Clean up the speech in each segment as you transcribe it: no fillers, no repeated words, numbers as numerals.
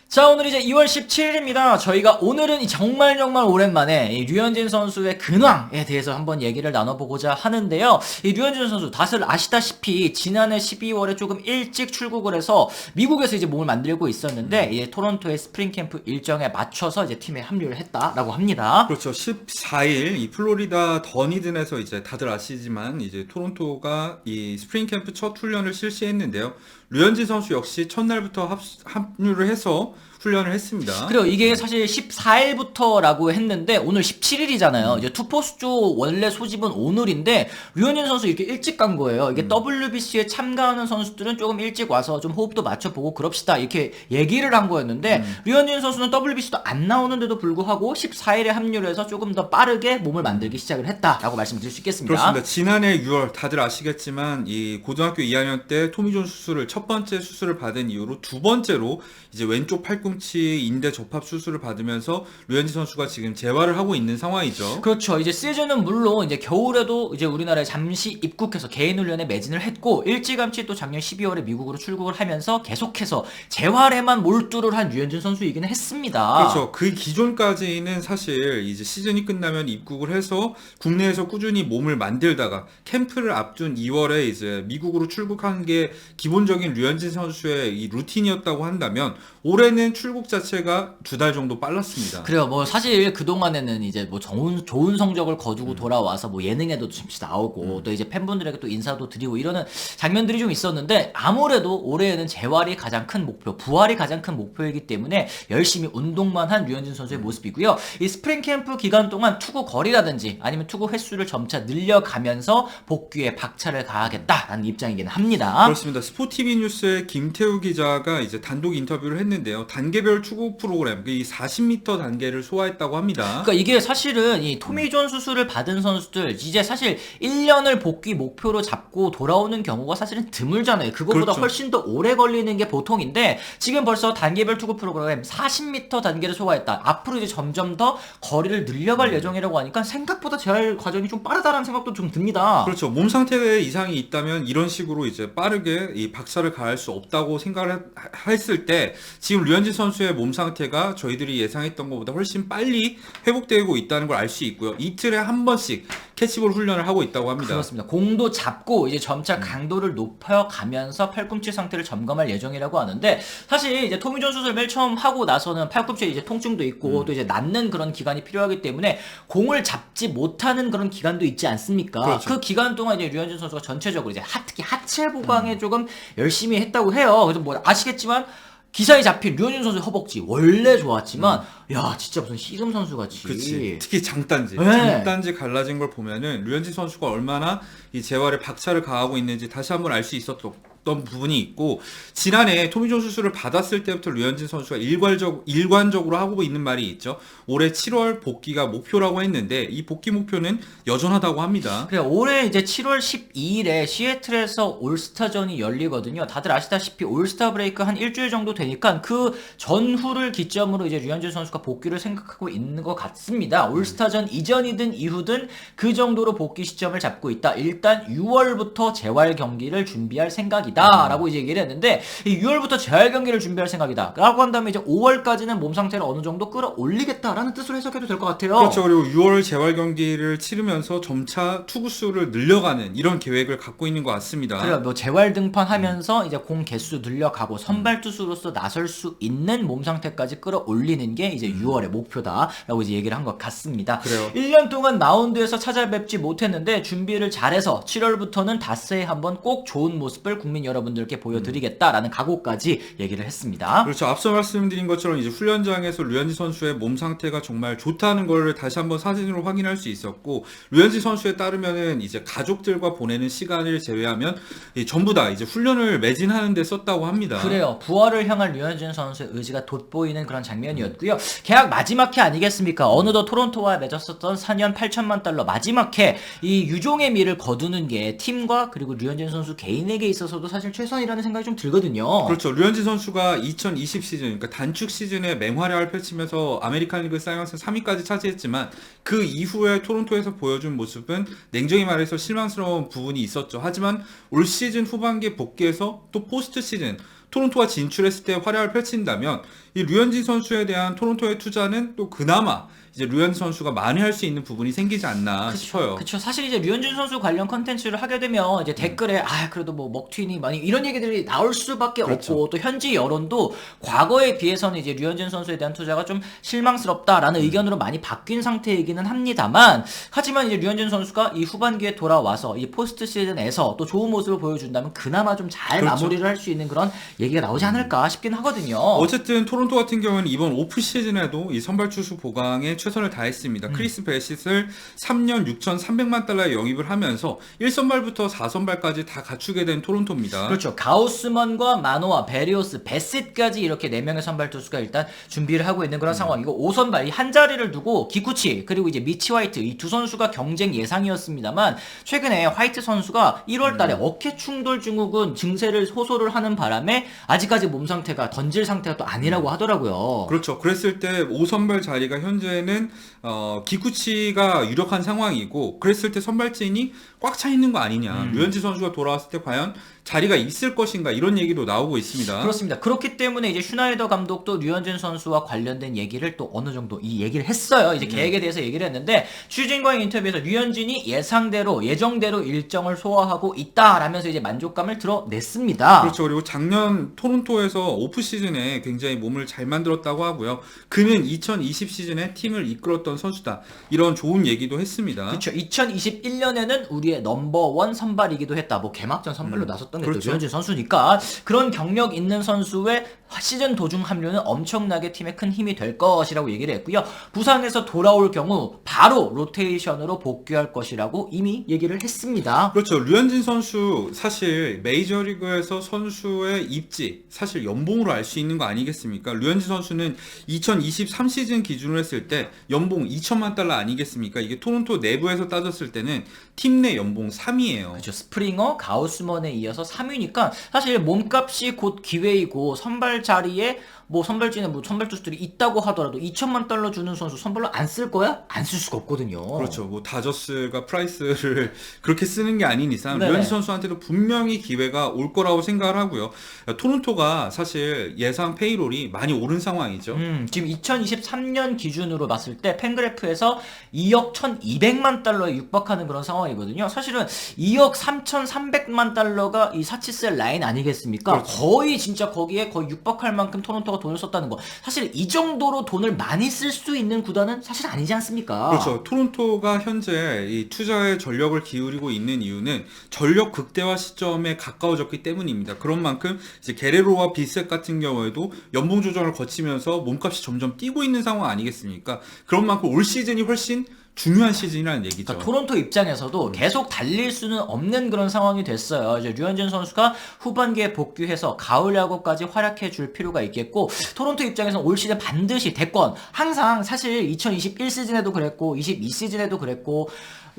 자, 오늘 이제 2월 17일입니다. 저희가 오늘은 정말 오랜만에 이 류현진 선수의 근황에 대해서 한번 얘기를 나눠보고자 하는데요. 이 류현진 선수 다들 아시다시피 지난해 12월에 조금 일찍 출국을 해서 미국에서 이제 몸을 만들고 있었는데 이제 토론토의 스프링 캠프 일정에 맞춰서 이제 팀에 합류를 했다라고 합니다. 그렇죠. 14일 이 플로리다 더니든에서 이제 다들 아시지만 이제 토론토가 이 스프링 캠프 첫 훈련을 실시했는데요. 류현진 선수 역시 첫날부터 합류를 해서 훈련을 했습니다. 그리고 이게 사실 14일부터라고 했는데 오늘 17일이잖아요. 이제 투포수조 원래 소집은 오늘인데 류현진 선수 이렇게 일찍 간 거예요. 이게 WBC에 참가하는 선수들은 조금 일찍 와서 좀 호흡도 맞춰보고 그럽시다 이렇게 얘기를 한 거였는데 류현진 선수는 WBC도 안 나오는데도 불구하고 14일에 합류를 해서 조금 더 빠르게 몸을 만들기 시작을 했다라고 말씀드릴 수 있겠습니다. 그렇습니다. 지난해 6월 다들 아시겠지만 이 고등학교 2학년 때 토미존 수술을 첫 번째 수술을 받은 이후로 두 번째로 이제 왼쪽 팔꿈치 인대 접합 수술을 받으면서 류현진 선수가 지금 재활을 하고 있는 상황이죠. 그렇죠. 이제 시즌은 물론 이제 겨울에도 이제 우리나라에 잠시 입국해서 개인 훈련에 매진을 했고 일찌감치 또 작년 12월에 미국으로 출국을 하면서 계속해서 재활에만 몰두를 한 류현진 선수이기는 했습니다. 그렇죠. 그 기존까지는 사실 이제 시즌이 끝나면 입국을 해서 국내에서 꾸준히 몸을 만들다가 캠프를 앞둔 2월에 이제 미국으로 출국한 게 기본적인 류현진 선수의 이 루틴이었다고 한다면 올해는 출국 자체가 2달 정도 빨랐습니다. 그래요. 뭐 사실 그 동안에는 이제 뭐 좋은 성적을 거두고 돌아와서 뭐 예능에도 잠시 나오고 또 이제 팬분들에게 또 인사도 드리고 이러는 장면들이 좀 있었는데 아무래도 올해에는 재활이 가장 큰 목표, 부활이 가장 큰 목표이기 때문에 열심히 운동만 한 류현진 선수의 모습이고요. 이 스프링 캠프 기간 동안 투구 거리라든지 아니면 투구 횟수를 점차 늘려가면서 복귀에 박차를 가하겠다라는 입장이긴 합니다. 그렇습니다. 스포티비 뉴스의 김태우 기자가 이제 단독 인터뷰를 했는데요. 단계별 투구 프로그램, 이 40m 단계를 소화했다고 합니다. 그러니까 이게 사실은 이 토미존 수술을 받은 선수들 이제 사실 1년을 복귀 목표로 잡고 돌아오는 경우가 사실은 드물잖아요. 그거보다 그렇죠. 훨씬 더 오래 걸리는 게 보통인데 지금 벌써 단계별 투구 프로그램 40m 단계를 소화했다. 앞으로 이제 점점 더 거리를 늘려갈 예정이라고 하니까 생각보다 재활 과정이 좀 빠르다라는 생각도 좀 듭니다. 그렇죠. 몸 상태에 이상이 있다면 이런 식으로 이제 빠르게 이 박차를 가할 수 없다고 생각을 했을 때 지금 류현진 선수의 몸 상태가 저희들이 예상했던 것보다 훨씬 빨리 회복되고 있다는 걸 알 수 있고요. 이틀에 한 번씩 캐치볼 훈련을 하고 있다고 합니다. 그렇습니다. 공도 잡고 이제 점차 강도를 높여가면서 팔꿈치 상태를 점검할 예정이라고 하는데 사실 이제 토미존 수술 맨 처음 하고 나서는 팔꿈치에 이제 통증도 있고 또 이제 낫는 그런 기간이 필요하기 때문에 공을 잡지 못하는 그런 기간도 있지 않습니까? 그렇죠. 그 기간 동안 이제 류현진 선수가 전체적으로 이제 특히 하체 보강에 조금 열심히 했다고 해요. 그래서 뭐 아시겠지만 기사에 잡힌 류현진 선수의 허벅지 원래 좋았지만 야 진짜 무슨 씨름 선수 같이. 그치. 특히 장단지. 네. 장단지 갈라진 걸 보면은 류현진 선수가 얼마나 이 재활에 박차를 가하고 있는지 다시 한번 알 수 있었던 부분이 있고 지난해 토미존 수술을 받았을 때부터 류현진 선수가 일관적으로 하고 있는 말이 있죠. 올해 7월 복귀가 목표라고 했는데 이 복귀 목표는 여전하다고 합니다. 그래 올해 이제 7월 12일에 시애틀에서 올스타전이 열리거든요. 다들 아시다시피 올스타 브레이크 한 일주일 정도 되니까 그 전후를 기점으로 이제 류현진 선수가 복귀를 생각하고 있는 것 같습니다. 올스타전 이전이든 이후든 그 정도로 복귀 시점을 잡고 있다. 일단 6월부터 재활 경기를 준비할 생각이다. 라고 이제 얘기를 했는데 이 6월부터 재활 경기를 준비할 생각이다 라고 한다면 이제 5월까지는 몸 상태를 어느 정도 끌어올리겠다라는 뜻으로 해석해도 될 것 같아요. 그렇죠. 그리고 6월 재활 경기를 치르면서 점차 투구수를 늘려가는 이런 계획을 갖고 있는 것 같습니다. 그래요. 뭐 재활 등판하면서 이제 공 개수 늘려가고 선발 투수로서 나설 수 있는 몸 상태까지 끌어올리는 게 이제 6월의 목표다라고 이제 얘기를 한 것 같습니다. 그래요. 1년 동안 마운드에서 찾아뵙지 못했는데 준비를 잘해서 7월부터는 닷새에 한번 꼭 좋은 모습을 국민 여러분들께 보여드리겠다라는 각오까지 얘기를 했습니다. 그렇죠. 앞서 말씀드린 것처럼 이제 훈련장에서 류현진 선수의 몸 상태가 정말 좋다는 걸 다시 한번 사진으로 확인할 수 있었고 류현진 선수에 따르면은 이제 가족들과 보내는 시간을 제외하면 전부 다 이제 훈련을 매진하는 데 썼다고 합니다. 그래요. 부활을 향한 류현진 선수의 의지가 돋보이는 그런 장면이었고요. 계약 마지막 해 아니겠습니까? 어느덧 토론토와 맺었었던 4년 8천만 달러 마지막 해 이 유종의 미를 거두는 게 팀과 그리고 류현진 선수 개인에게 있어서도 사실 최선이라는 생각이 좀 들거든요. 그렇죠. 류현진 선수가 2020 시즌, 그러니까 단축 시즌에 맹활약을 펼치면서 아메리칸 리그 쌍 연승 3위까지 차지했지만 그 이후에 토론토에서 보여준 모습은 냉정히 말해서 실망스러운 부분이 있었죠. 하지만 올 시즌 후반기에 복귀해서 또 포스트 시즌 토론토가 진출했을 때 활약을 펼친다면 이 류현진 선수에 대한 토론토의 투자는 또 그나마 이제 류현진 선수가 만회할 수 있는 부분이 생기지 않나 싶어요. 그쵸. 사실 이제 류현진 선수 관련 컨텐츠를 하게 되면 이제 댓글에 그래도 뭐 먹튀니 많이 이런 얘기들이 나올 수밖에 그렇죠. 없고 또 현지 여론도 과거에 비해서는 이제 류현진 선수에 대한 투자가 좀 실망스럽다라는 의견으로 많이 바뀐 상태이기는 합니다만 하지만 이제 류현진 선수가 이 후반기에 돌아와서 이 포스트 시즌에서 또 좋은 모습을 보여준다면 그나마 좀 잘 그렇죠. 마무리를 할 수 있는 그런 얘기가 나오지 않을까 싶긴 하거든요. 어쨌든 토론토 같은 경우는 이번 오프 시즌에도 이 선발 투수 보강에 최선을 다했습니다. 크리스 베시스를 3년 6,300만 달러에 영입을 하면서 1선발부터 4선발까지 다 갖추게 된 토론토입니다. 그렇죠. 가우스먼과 마노와 베리오스, 베셋까지 이렇게 4명의 선발 투수가 일단 준비를 하고 있는 그런 상황이고 5선발 이 한 자리를 두고 기쿠치 그리고 이제 미치 화이트 이 두 선수가 경쟁 예상이었습니다만 최근에 화이트 선수가 1월 달에 어깨 충돌 증세를 호소를 하는 바람에 아직까지 몸 상태가 던질 상태가 또 아니라고 하더라고요. 그렇죠. 그랬을 때 5선발 자리가 현재는 기쿠치가 유력한 상황이고 그랬을 때 선발진이 꽉 차 있는 거 아니냐. 류현진 선수가 돌아왔을 때 과연 자리가 있을 것인가 이런 얘기도 나오고 있습니다. 그렇습니다. 그렇기 때문에 이제 슈나이더 감독도 류현진 선수와 관련된 얘기를 또 어느 정도 이 얘기를 했어요. 이제 계획에 대해서 얘기를 했는데 취재진과의 인터뷰에서 류현진이 예정대로 일정을 소화하고 있다라면서 이제 만족감을 드러냈습니다. 그렇죠. 그리고 작년 토론토에서 오프 시즌에 굉장히 몸을 잘 만들었다고 하고요. 그는 2020 시즌에 팀을 이끌었던 선수다. 이런 좋은 얘기도 했습니다. 그렇죠. 2021년에는 우리의 넘버원 선발이기도 했다. 뭐 개막전 선발로 나섰던 게 또 그렇죠. 류현진 선수니까 그런 경력 있는 선수의 시즌 도중 합류는 엄청나게 팀에 큰 힘이 될 것이라고 얘기를 했고요. 부상에서 돌아올 경우 바로 로테이션으로 복귀할 것이라고 이미 얘기를 했습니다. 그렇죠. 류현진 선수 사실 메이저리그에서 선수의 입지 사실 연봉으로 알 수 있는 거 아니겠습니까? 류현진 선수는 2023 시즌 기준으로 했을 때 연봉 2천만 달러 아니겠습니까? 이게 토론토 내부에서 따졌을 때는 팀 내 연봉 3위예요. 그렇죠. 스프링어, 가우스먼에 이어서 3위니까 사실 몸값이 곧 기회이고 선발 자리에 뭐 선발진에 뭐 선발 투수들이 있다고 하더라도 2천만 달러 주는 선수 선발로 안 쓸 거야? 안 쓸 수가 없거든요. 그렇죠. 뭐 다저스가 프라이스를 그렇게 쓰는 게 아닌 이상 네네. 류현진 선수한테도 분명히 기회가 올 거라고 생각을 하고요. 토론토가 사실 예상 페이롤이 많이 오른 상황이죠. 지금 2023년 기준으로 봤을 때 팬그래프에서 2억 1,200만 달러에 육박하는 그런 상황이거든요. 사실은 2억 3,300만 달러가 이 사치셀 라인 아니겠습니까? 그렇죠. 거의 진짜 거기에 거의 육박할 만큼 토론토가 돈을 썼다는 거. 사실 이 정도로 돈을 많이 쓸 수 있는 구단은 사실 아니지 않습니까? 그렇죠. 토론토가 현재 이 투자에 전력을 기울이고 있는 이유는 전력 극대화 시점에 가까워졌기 때문입니다. 그런 만큼 이제 게레로와 비셋 같은 경우에도 연봉 조정을 거치면서 몸값이 점점 뛰고 있는 상황 아니겠습니까? 그런 만큼 올 시즌이 훨씬 중요한 시즌이라는 얘기죠. 그러니까 토론토 입장에서도 계속 달릴 수는 없는 그런 상황이 됐어요. 이제 류현진 선수가 후반기에 복귀해서 가을 야구까지 활약해 줄 필요가 있겠고 토론토 입장에서는 올 시즌 반드시 대권 항상 사실 2021 시즌에도 그랬고 22 시즌에도 그랬고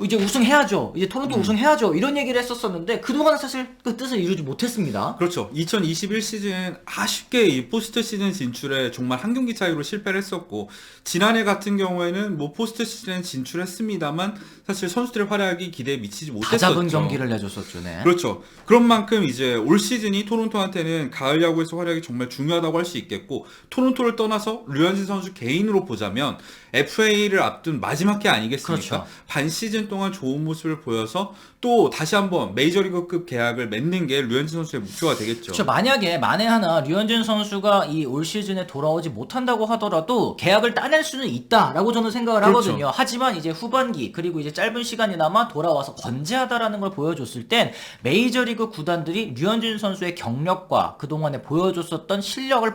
이제 우승해야죠. 이제 토론토 우승해야죠. 이런 얘기를 했었었는데 그동안은 사실 그 뜻을 이루지 못했습니다. 그렇죠. 2021 시즌 아쉽게 이 포스트 시즌 진출에 정말 한 경기 차이로 실패를 했었고 지난해 같은 경우에는 뭐 포스트 시즌에 진출했습니다만 사실 선수들의 활약이 기대에 미치지 다 못했었죠. 잡은 경기를 내줬었죠. 네. 그렇죠. 그런 만큼 이제 올 시즌이 토론토한테는 가을 야구에서 활약이 정말 중요하다고 할 수 있겠고 토론토를 떠나서 류현진 선수 개인으로 보자면 FA를 앞둔 마지막 해 아니겠습니까? 그렇죠. 반 시즌 동안 좋은 모습을 보여서 또 다시 한번 메이저리그급 계약을 맺는 게 류현진 선수의 목표가 되겠죠. 그렇죠. 만약에 만에 하나 류현진 선수가 이 올 시즌에 돌아오지 못한다고 하더라도 계약을 따낼 수는 있다라고 저는 생각을 그렇죠. 하거든요. 하지만 이제 후반기 그리고 이제 짧은 시간이나마 돌아와서 건재하다라는 걸 보여줬을 땐 메이저리그 구단들이 류현진 선수의 경력과 그동안에 보여줬었던 실력을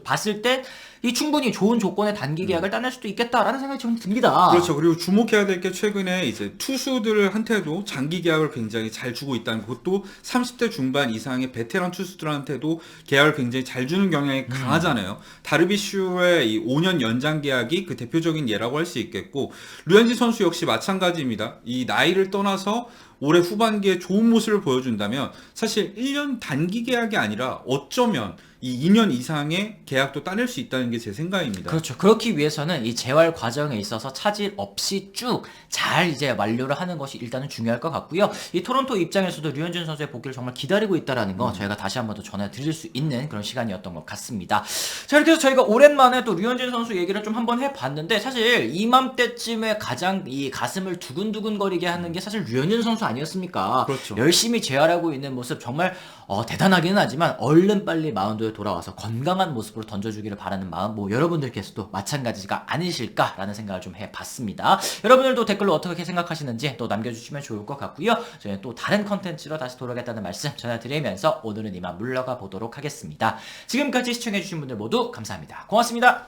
봤을 때 이 충분히 좋은 조건의 단기 계약을 따낼 수도 있겠다라는 생각이 좀 듭니다. 그렇죠. 그리고 주목해야 될 게 최근에 이제 투수들한테도 장기 계약을 굉장히 잘 주고 있다는 것도 30대 중반 이상의 베테랑 투수들한테도 계약을 굉장히 잘 주는 경향이 강하잖아요. 다르비슈의 이 5년 연장 계약이 그 대표적인 예라고 할 수 있겠고, 류현진 선수 역시 마찬가지입니다. 이 나이를 떠나서 올해 후반기에 좋은 모습을 보여준다면 사실 1년 단기 계약이 아니라 어쩌면 이 2년 이상의 계약도 따낼 수 있다는 게 제 생각입니다. 그렇죠. 그렇기 위해서는 이 재활 과정에 있어서 차질 없이 쭉 잘 이제 완료를 하는 것이 일단은 중요할 것 같고요. 이 토론토 입장에서도 류현진 선수의 복귀를 정말 기다리고 있다라는 거 저희가 다시 한번 더 전해드릴 수 있는 그런 시간이었던 것 같습니다. 자, 이렇게 해서 저희가 오랜만에 또 류현진 선수 얘기를 좀 한번 해봤는데, 사실 이맘때쯤에 가장 이 가슴을 두근두근거리게 하는 게 사실 류현진 선수 아니었습니까? 그렇죠. 열심히 재활하고 있는 모습 정말 대단하기는 하지만 얼른 빨리 마운드에 돌아와서 건강한 모습으로 던져주기를 바라는 마음, 뭐 여러분들께서도 마찬가지가 아니실까라는 생각을 좀 해봤습니다. 여러분들도 댓글로 어떻게 생각하시는지 또 남겨주시면 좋을 것 같고요. 저희는 또 다른 컨텐츠로 다시 돌아오겠다는 말씀 전해드리면서 오늘은 이만 물러가 보도록 하겠습니다. 지금까지 시청해주신 분들 모두 감사합니다. 고맙습니다.